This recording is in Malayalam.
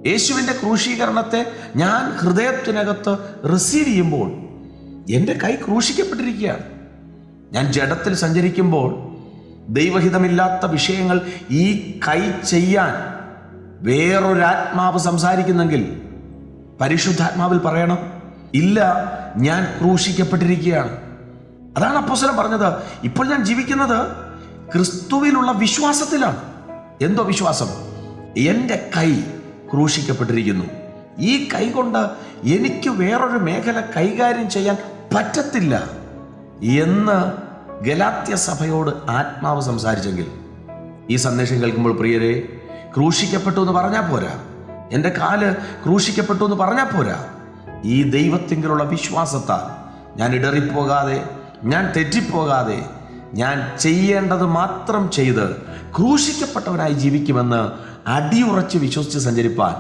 യേശുവിൻ്റെ ക്രൂശീകരണത്തെ ഞാൻ ഹൃദയത്തിനകത്ത് റിസീവ് ചെയ്യുമ്പോൾ എൻ്റെ കൈ ക്രൂശിക്കപ്പെട്ടിരിക്കുകയാണ്. ഞാൻ ജഡത്തിൽ സഞ്ചരിക്കുമ്പോൾ ദൈവഹിതമില്ലാത്ത വിഷയങ്ങൾ ഈ കൈ ചെയ്യാൻ വേറൊരാത്മാവ് സംസാരിക്കുന്നെങ്കിൽ പരിശുദ്ധാത്മാവിൽ പറയണം, ഇല്ല, ഞാൻ ക്രൂശിക്കപ്പെട്ടിരിക്കുകയാണ്. അതാണ് അപ്പോസ്തലൻ പറഞ്ഞത്, ഇപ്പോൾ ഞാൻ ജീവിക്കുന്നത് ക്രിസ്തുവിലുള്ള വിശ്വാസത്തിലാണ്. എന്തോ വിശ്വാസം? എൻ്റെ കൈ ക്രൂശിക്കപ്പെട്ടിരിക്കുന്നു. ഈ കൈ കൊണ്ട് എനിക്ക് വേറൊരു മേഖല കൈകാര്യം ചെയ്യാൻ പറ്റത്തില്ല എന്ന് ഗലാത്യ സഭയോട് ആത്മാവ് സംസാരിച്ചെങ്കിൽ ഈ സന്ദേശം കേൾക്കുമ്പോൾ പ്രിയരെ, ക്രൂശിക്കപ്പെട്ടു എന്ന് പറഞ്ഞാൽ പോരാ, എൻ്റെ കാല് ക്രൂശിക്കപ്പെട്ടു എന്ന് പറഞ്ഞാൽ പോരാ. ഈ ദൈവത്തിലുള്ള വിശ്വാസത്താൽ ഞാൻ ഇടറിപ്പോകാതെ, ഞാൻ തെറ്റിപ്പോകാതെ, ഞാൻ ചെയ്യേണ്ടത് മാത്രം ചെയ്ത് ക്രൂശിക്കപ്പെട്ടവനായി ജീവിക്കുമെന്ന് അടിയുറച്ച് വിശ്വസിച്ച് സഞ്ചരിപ്പാൻ